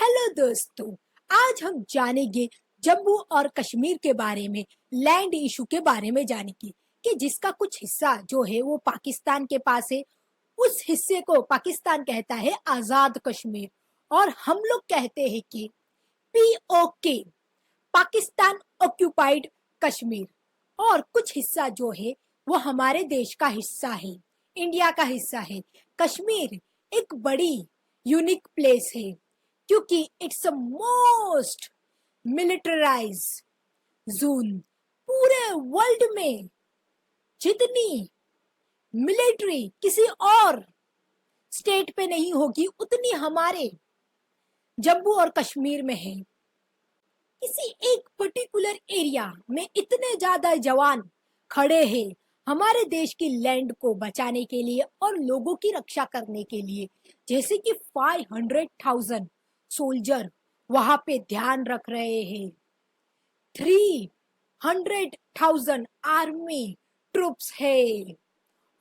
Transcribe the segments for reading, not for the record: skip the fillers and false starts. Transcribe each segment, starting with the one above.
Hello दोस्तों, आज हम जानेंगे जम्मू और कश्मीर के बारे में, लैंड इशू के बारे में जानेंगे कि जिसका कुछ हिस्सा जो है वो पाकिस्तान के पास है। उस हिस्से को पाकिस्तान कहता है आजाद कश्मीर और हम लोग कहते हैं कि पीओके, पाकिस्तान ऑक्यूपाइड कश्मीर। और कुछ हिस्सा जो है वो हमारे देश का हिस्सा है, इंडिया का हिस्सा है। कश्मीर एक बड़ी यूनिक प्लेस है क्योंकि it's a most militarise zone. पूरे वर्ल्ड में जितनी मिलिट्री किसी और स्टेट पे नहीं होगी उतनी हमारे जम्मू और कश्मीर में है। किसी एक पर्टिकुलर एरिया में इतने ज्यादा जवान खड़े हैं हमारे देश की लैंड को बचाने के लिए और लोगों की रक्षा करने के लिए, जैसे कि 500,000 सोल्जर वहां पे ध्यान रख रहे हैं, 300,000 आर्मी ट्रूप्स है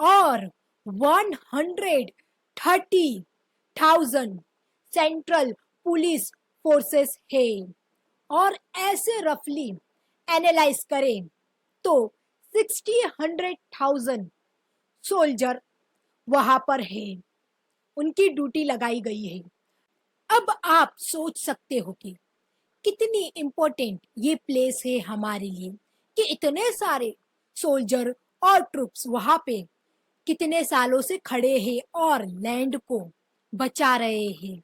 और 130,000 सेंट्रल पुलिस फोर्सेस है। और ऐसे रफली एनालाइज करें तो 100,000 सोल्जर वहां पर है, उनकी ड्यूटी लगाई गई है। अब आप सोच सकते हो कि कितनी इम्पोर्टेंट ये प्लेस है हमारे लिए कि इतने सारे सोल्जर और ट्रूप्स वहां पे कितने सालों से खड़े हैं और लैंड को बचा रहे हैं।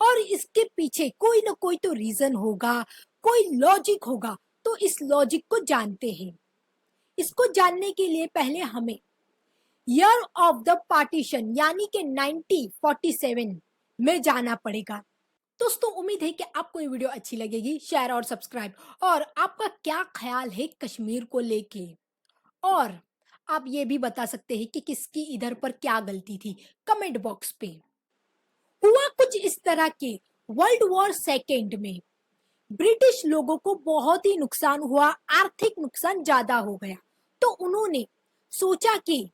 और इसके पीछे कोई ना कोई तो रीजन होगा, कोई लॉजिक होगा। तो इस लॉजिक को जानते हैं। इसको जानने के लिए पहले हमें ईयर ऑफ द पार्टीशन यानी कि 1947 में जाना पड़ेगा। दोस्तों, उम्मीद है कि आपको ये वीडियो अच्छी लगेगी। शेयर और सब्सक्राइब। और आपका क्या ख्याल है कश्मीर को लेके, और आप ये भी बता सकते हैं कि किसकी इधर पर क्या गलती थी कमेंट बॉक्स पे। हुआ कुछ इस तरह के, वर्ल्ड वॉर सेकेंड में ब्रिटिश लोगों को बहुत ही नुकसान हुआ, आर्थिक नुकसान ज्यादा हो गया। तो उन्होंने सोचा कि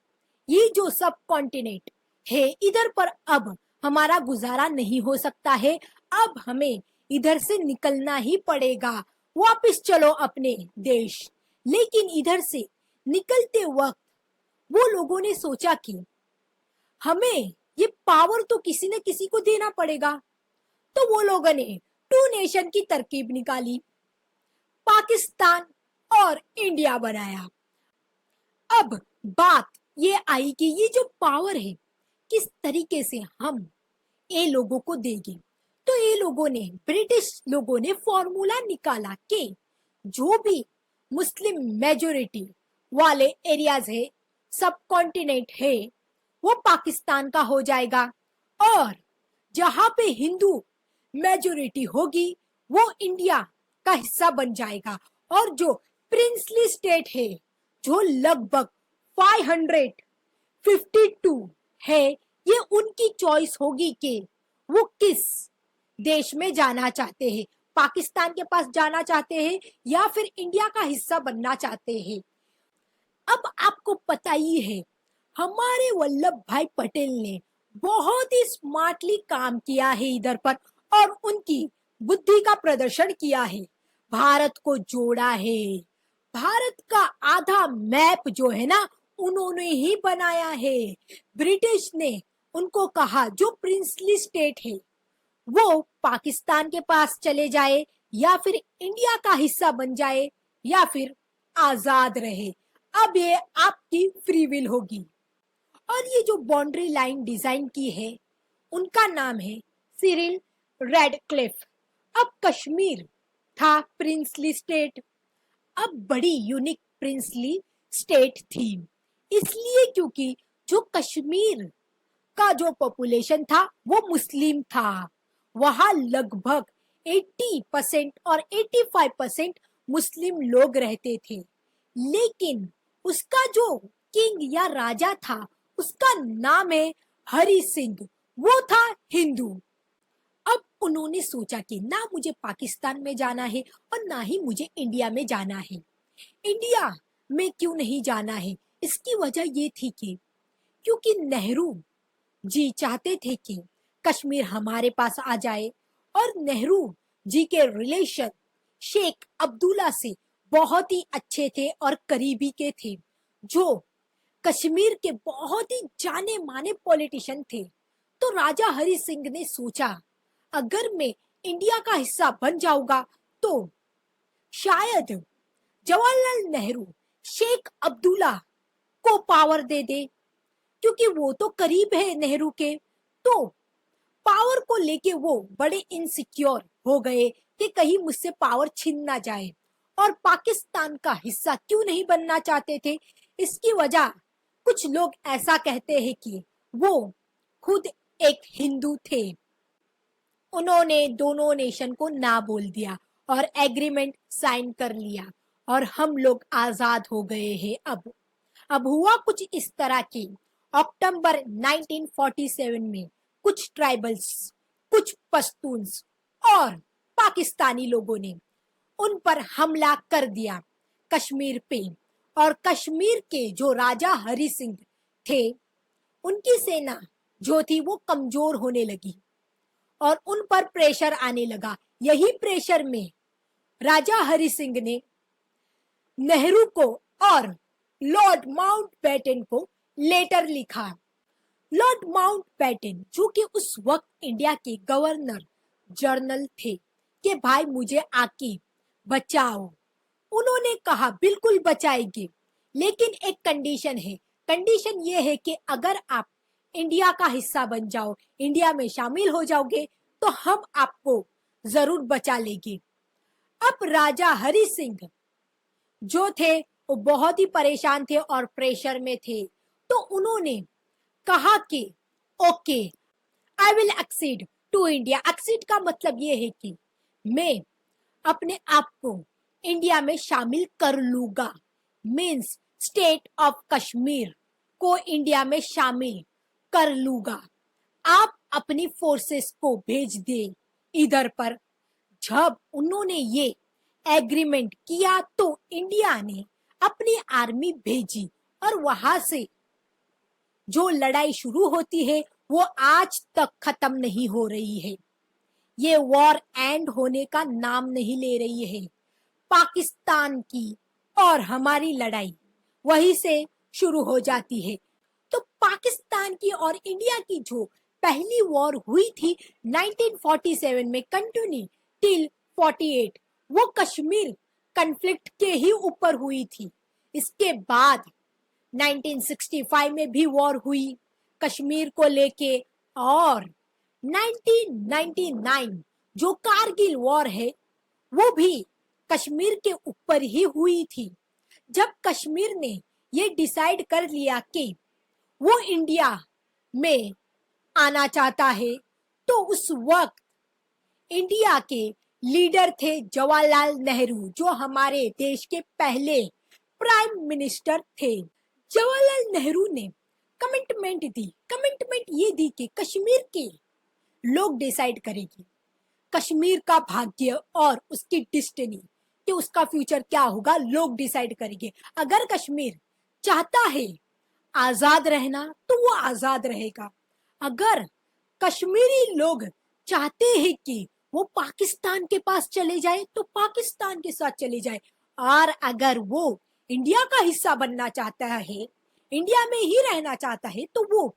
ये जो सब कॉन्टिनेंट है इधर पर अब हमारा गुजारा नहीं हो सकता है, अब हमें इधर से निकलना ही पड़ेगा, वापस चलो अपने देश। लेकिन इधर से निकलते वक्त वो लोगों ने सोचा कि हमें ये पावर तो किसी न किसी को देना पड़ेगा। तो वो लोगों ने टू नेशन की तरकीब निकाली, पाकिस्तान और इंडिया बनाया। अब बात ये आई कि ये जो पावर है किस तरीके से हम ये लोगों को देंगे। तो ये लोगों ने, ब्रिटिश लोगों ने फॉर्मूला निकाला कि जो भी मुस्लिम मेजोरिटी वाले एरियाज है, सब कॉन्टिनेंट है, वो पाकिस्तान का हो जाएगा। और जहां पे हिंदू मेजोरिटी होगी वो इंडिया का हिस्सा बन जाएगा। और जो प्रिंसली स्टेट है, जो लगभग 552 है, ये उनकी चॉइस होगी कि वो किस देश में जाना चाहते हैं, पाकिस्तान के पास जाना चाहते हैं या फिर इंडिया का हिस्सा बनना चाहते हैं। अब आपको पता ही है हमारे वल्लभ भाई पटेल ने बहुत ही स्मार्टली काम किया है इधर पर, और उनकी बुद्धि का प्रदर्शन किया है, भारत को जोड़ा है। भारत का आधा मैप जो है ना उन्होंने ही बनाया है। ब्रिटिश ने उनको कहा जो प्रिंसली स्टेट है वो पाकिस्तान के पास चले जाए या फिर इंडिया का हिस्सा बन जाए या फिर आजाद रहे। अब ये आपकी फ्री विल होगी। और ये जो बाउंड्री लाइन डिजाइन की है उनका नाम है सिरिल रेडक्लिफ। अब कश्मीर था प्रिंसली स्टेट, अब बड़ी यूनिक प्रिंसली स्टेट थी, इसलिए क्योंकि जो कश्मीर का जो पॉपुलेशन था वो मुस्लिम था। वहां लगभग 80% और 85% मुस्लिम लोग रहते थे। लेकिन उसका जो किंग या राजा था उसका नाम है हरि सिंह, वो था हिंदू। अब उन्होंने सोचा कि ना मुझे पाकिस्तान में जाना है और ना ही मुझे इंडिया में जाना है। इंडिया में क्यों नहीं जाना है, इसकी वजह ये थी कि क्योंकि नेहरू जी चाहते थे कि कश्मीर हमारे पास आ जाए और नेहरू जी के रिलेशन शेख अब्दुल्ला से बहुत ही अच्छे थे और करीबी के थे, जो कश्मीर के बहुत ही जाने माने पॉलिटिशियन थे। तो राजा हरि सिंह ने सोचा, अगर मैं इंडिया का हिस्सा बन जाऊंगा तो शायद जवाहरलाल नेहरू शेख अब्दुल्ला को पावर दे दे, क्योंकि वो तो करीब है नेहरू के। तो पावर को लेके वो बड़े इनसिक्योर हो गए कि कहीं मुझसे पावर छीन ना जाए, और पाकिस्तान का हिस्सा क्यों नहीं बनना चाहते थे। इसकी वजह कुछ लोग ऐसा कहते हैं कि वो खुद एक हिंदू थे। उन्होंने दोनों नेशन को ना बोल दिया और एग्रीमेंट साइन कर लिया, और हम लोग आजाद हो गए हैं। अब हुआ कुछ इस तरह की, अक्टूबर 1947 में कुछ ट्राइबल्स, कुछ पश्तून्स और पाकिस्तानी लोगों ने उन पर हमला कर दिया कश्मीर पे, और कश्मीर के जो राजा हरि सिंह थे, उनकी सेना जो थी वो कमजोर होने लगी और उन पर प्रेशर आने लगा। यही प्रेशर में राजा हरि सिंह ने नेहरू को और लॉर्ड माउंटबेटन को लेटर लिखा। लॉर्ड माउंटबेटन, जो कि उस वक्त इंडिया के गवर्नर जनरल थे, कि भाई मुझे आके बचाओ। उन्होंने कहा बिल्कुल बचाएंगे, लेकिन एक कंडीशन है। कंडीशन ये है कि अगर आप इंडिया का हिस्सा बन जाओ, इंडिया में शामिल हो जाओगे, तो हम आपको जरूर बचा लेंगे। अब राजा हरि सिंह जो थे वो बहुत ही परेशान थे और प्रेशर में थे। तो उन्होंने कहा कि okay, I will accede to India. Accede का मतलब ये है कि मैं अपने आप को इंडिया में शामिल कर लूंगा, मीन्स स्टेट ऑफ कश्मीर को इंडिया में शामिल कर लूंगा। आप अपनी फोर्सेस को भेज दे इधर पर। जब उन्होंने ये एग्रीमेंट किया तो इंडिया ने अपनी आर्मी भेजी, और वहां से जो लड़ाई शुरू होती है वो आज तक खत्म नहीं हो रही है। ये वॉर एंड होने का नाम नहीं ले रही है। पाकिस्तान की और हमारी लड़ाई वहीं से शुरू हो जाती है। तो पाकिस्तान की और इंडिया की जो पहली वॉर हुई थी 1947 में कंटिन्यू टिल 48, वो कश्मीर कन्फ्लिक्ट के ही ऊपर हुई थी। इसके बाद 1965 में भी वॉर हुई कश्मीर को लेके, और 1999 जो कारगिल वॉर है वो भी कश्मीर के ऊपर ही हुई थी। जब कश्मीर ने ये डिसाइड कर लिया कि वो इंडिया में आना चाहता है, तो उस वक्त इंडिया के लीडर थे जवाहरलाल नेहरू, जो हमारे देश के पहले प्राइम मिनिस्टर थे। जवाहरलाल नेहरू ने कमिटमेंट दी। कमिटमेंट ये दी कि कश्मीर के लोग डिसाइड करेंगे कश्मीर का भाग्य और उसकी डिस्टिनी, कि उसका फ्यूचर क्या होगा, लोग डिसाइड करेंगे। अगर कश्मीर चाहता है आजाद रहना तो वो आजाद रहेगा। अगर कश्मीरी लोग चाहते हैं कि वो पाकिस्तान के पास चले जाए तो पाकिस्तान के साथ चले जाए, और अगर वो इंडिया का हिस्सा बनना चाहता है, इंडिया में ही रहना चाहता है, तो वो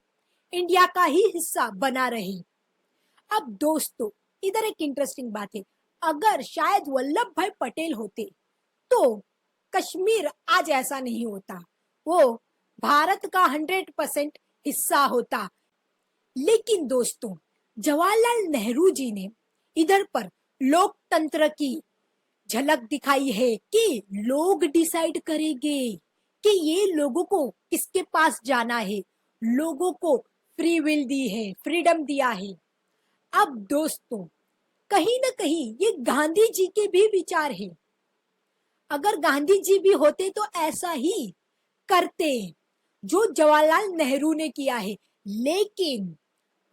इंडिया का ही हिस्सा बना रहे। अब दोस्तों, इधर एक इंटरेस्टिंग बात है। अगर शायद वल्लभ भाई पटेल होते तो कश्मीर आज ऐसा नहीं होता, वो भारत का 100% हिस्सा होता। लेकिन दोस्तों, जवाहरलाल नेहरू जी ने इधर पर लोकतंत्र की झलक दिखाई है कि लोग डिसाइड करेंगे कि ये लोगों को किसके पास जाना है। लोगों को फ्री विल दी है, फ्रीडम दिया है। अब दोस्तों, कहीं ना कहीं ये गांधी जी के भी विचार है। अगर गांधी जी भी होते तो ऐसा ही करते जो जवाहरलाल नेहरू ने किया है। लेकिन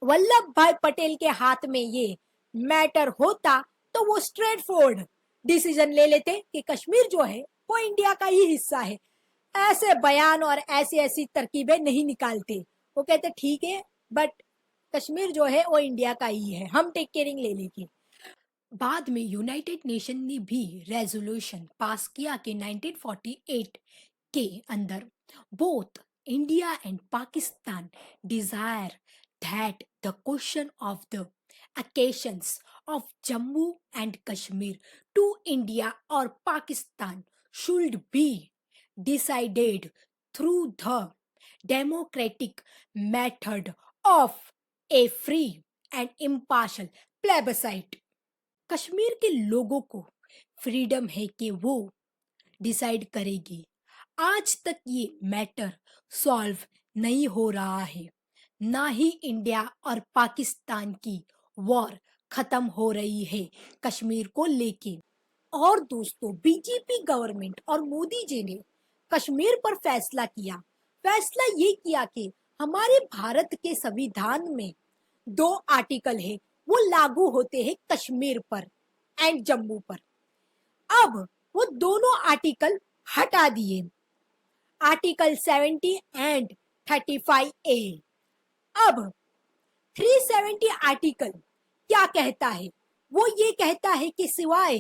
वल्लभ भाई पटेल के हाथ में ये मैटर होता तो वो स्ट्रेट फॉरवर्ड डिसीजन ले लेते कि कश्मीर जो है वो इंडिया का ही हिस्सा है। ऐसे बयान और ऐसी ऐसी तरकीबें नहीं निकालते। वो कहते ठीक है, बट कश्मीर जो है वो इंडिया का ही है, हम टेक केयरिंग ले लेंगे। बाद में यूनाइटेड नेशन ने भी रेजोल्यूशन पास किया कि 1948 के अंदर both India and Pakistan desire that the question of the occasions of Jammu and Kashmir to India or Pakistan should be decided through the democratic method of a free and impartial plebiscite. Kashmir के लोगों को freedom है कि वो decide करेगी। आज तक ये मैटर सॉल्व नहीं हो रहा है, ना ही इंडिया और पाकिस्तान की वॉर खत्म हो रही है कश्मीर को लेके। और दोस्तों, बीजेपी गवर्नमेंट और मोदी जी ने कश्मीर पर फैसला किया। फैसला ये किया कि हमारे भारत के संविधान में दो आर्टिकल है, वो लागू होते हैं कश्मीर पर एंड जम्मू पर। अब वो दोनों आर्टिकल हटा दिए, आर्टिकल 70 एंड 35A। अब 370 आर्टिकल क्या कहता है? वो ये कहता है कि सिवाय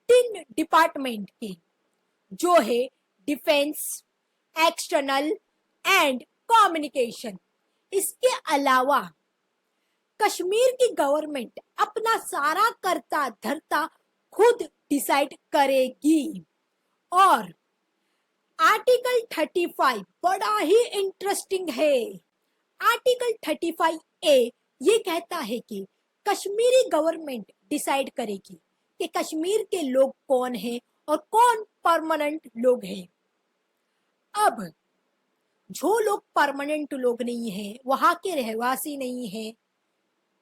3 डिपार्टमेंट के, जो है डिफेंस, एक्सटर्नल एंड कम्युनिकेशन, इसके अलावा कश्मीर की गवर्नमेंट अपना सारा करता धरता खुद डिसाइड करेगी। और आर्टिकल 35 बड़ा ही इंटरेस्टिंग है। आर्टिकल 35A ये कहता है कि कश्मीरी गवर्नमेंट डिसाइड करेगी कि कश्मीर के लोग कौन हैं और कौन परमानेंट लोग हैं। अब जो लोग परमानेंट लोग नहीं हैं, वहां के रहवासी नहीं हैं,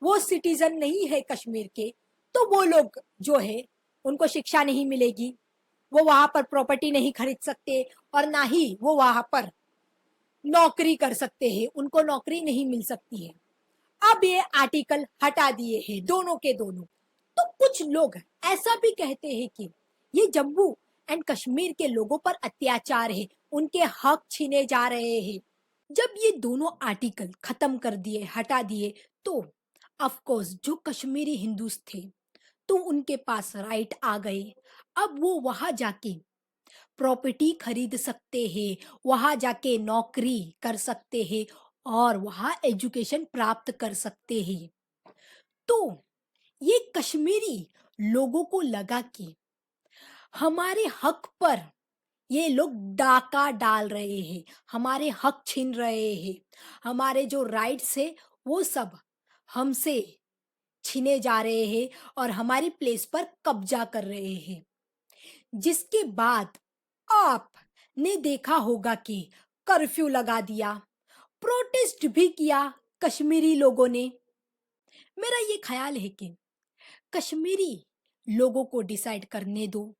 वो सिटीजन नहीं है कश्मीर के, तो वो लोग जो है उनको शिक्षा नहीं मिलेगी, वो वहां पर प्रॉपर्टी नहीं खरीद सकते और ना ही वो वहां पर नौकरी कर सकते हैं, उनको नौकरी नहीं मिल सकती है। अब ये आर्टिकल हटा दिए हैं दोनों के दोनों। तो कुछ लोग ऐसा भी कहते हैं कि ये जम्मू एंड कश्मीर के लोगों पर अत्याचार है, उनके हक छीने जा रहे हैं। जब ये दोनों आर्टिकल खत्म कर दिए, हटा दिए, तो ऑफ कोर्स जो कश्मीरी हिंदूस थे तो उनके पास राइट आ गए। अब वो वहां जाके प्रॉपर्टी खरीद सकते हैं, वहां जाके नौकरी कर सकते हैं और वहां एजुकेशन प्राप्त कर सकते हैं। तो ये कश्मीरी लोगों को लगा कि हमारे हक पर ये लोग डाका डाल रहे हैं, हमारे हक छीन रहे हैं, हमारे जो राइट्स है वो सब हमसे छीने जा रहे हैं और हमारी प्लेस पर कब्जा कर रहे हैं। जिसके बाद आपने देखा होगा कि कर्फ्यू लगा दिया, प्रोटेस्ट भी किया कश्मीरी लोगों ने। मेरा ये ख्याल है कि कश्मीरी लोगों को डिसाइड करने दो,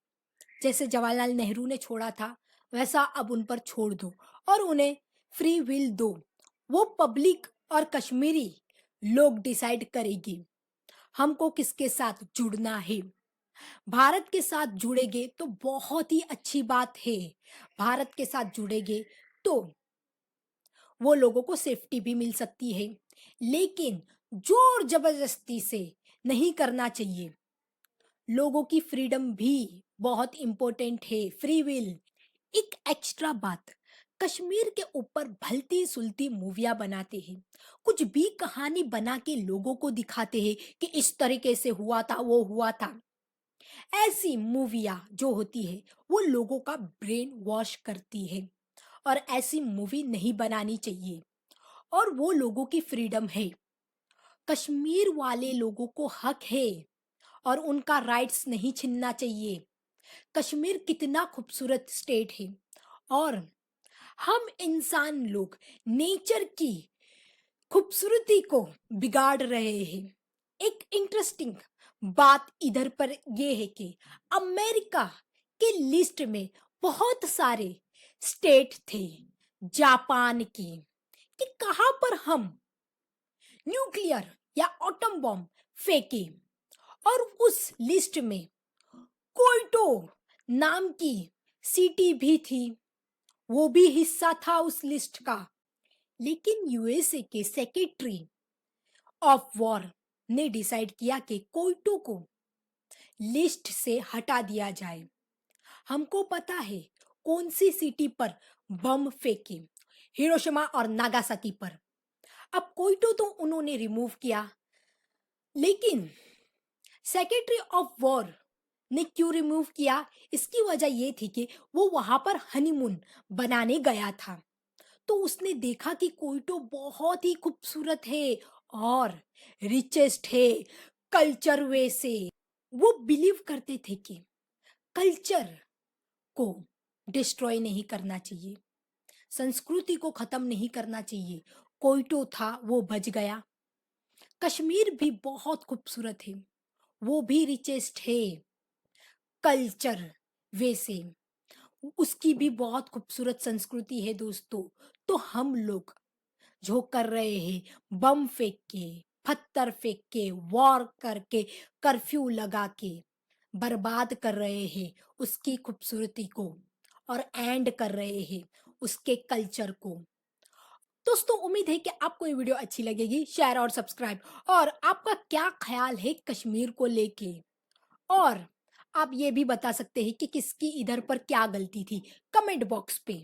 जैसे जवाहरलाल नेहरू ने छोड़ा था वैसा अब उन पर छोड़ दो और उन्हें फ्री विल दो। वो पब्लिक और कश्मीरी लोग डिसाइड करेंगे हमको किसके साथ जुड़ना है। भारत के साथ जुड़ेंगे तो बहुत ही अच्छी बात है, भारत के साथ जुड़ेंगे तो वो लोगों को सेफ्टी भी मिल सकती है, लेकिन जोर जबरदस्ती से नहीं करना चाहिए। लोगों की फ्रीडम भी बहुत इंपॉर्टेंट है, फ्री विल। एक एक्स्ट्रा बात, कश्मीर के ऊपर भलती सुलती मूवियां बनाते हैं, कुछ भी कहानी बना के लोगों को दिखाते हैं कि इस तरीके से हुआ था, वो हुआ था। ऐसी मूवियां जो होती है वो लोगों का ब्रेन वॉश करती है और ऐसी मूवी नहीं बनानी चाहिए। और वो लोगों की फ्रीडम है, कश्मीर वाले लोगों को हक है और उनका राइट्स नहीं छीनना चाहिए। कश्मीर कितना खूबसूरत स्टेट है और हम इंसान लोग नेचर की खूबसूरती को बिगाड़ रहे हैं। एक इंटरेस्टिंग बात इधर पर यह है कि अमेरिका के लिस्ट में बहुत सारे स्टेट थे जापान की कि कहां पर हम न्यूक्लियर या एटम बॉम्ब फेंके, और उस लिस्ट में कोइटो नाम की सिटी भी थी, वो भी हिस्सा था उस लिस्ट का। लेकिन यूएसए के सेक्रेटरी ऑफ वॉर ने डिसाइड किया कि कोइटो को लिस्ट से हटा दिया जाए। हमको पता है कौन सी सिटी पर बम फेंके, हिरोशिमा और नागासाकी पर। अब कोइटो तो उन्होंने रिमूव किया, लेकिन सेक्रेटरी ऑफ वॉर ने क्यों रिमूव किया? इसकी वजह ये थी कि वो वहां पर हनीमून बनाने गया था। तो उसने देखा कि कोइटो बहुत ही खूबसूरत है और रिचेस्ट है कल्चर वे से। वो बिलीव करते थे कि कल्चर को डिस्ट्रॉय नहीं करना चाहिए, संस्कृति को खत्म नहीं करना चाहिए। कोइटो था वो बच गया। कश्मीर भी बहुत खूबसूरत है, वो भी रिचेस्ट है कल्चर वे से, उसकी भी बहुत खूबसूरत संस्कृति है दोस्तों। तो हम लोग जो कर रहे हैं, बम फेंक के, पत्थर फेंक के, वॉर करके, कर्फ्यू लगा के बर्बाद कर रहे हैं उसकी खूबसूरती को और एंड कर रहे हैं उसके कल्चर को। दोस्तों उम्मीद है कि आपको ये वीडियो अच्छी लगेगी। शेयर और सब्सक्राइब। और आपका क्या ख्याल है कश्मीर को लेके? और आप ये भी बता सकते हैं कि किसकी इधर पर क्या गलती थी, कमेंट बॉक्स पे।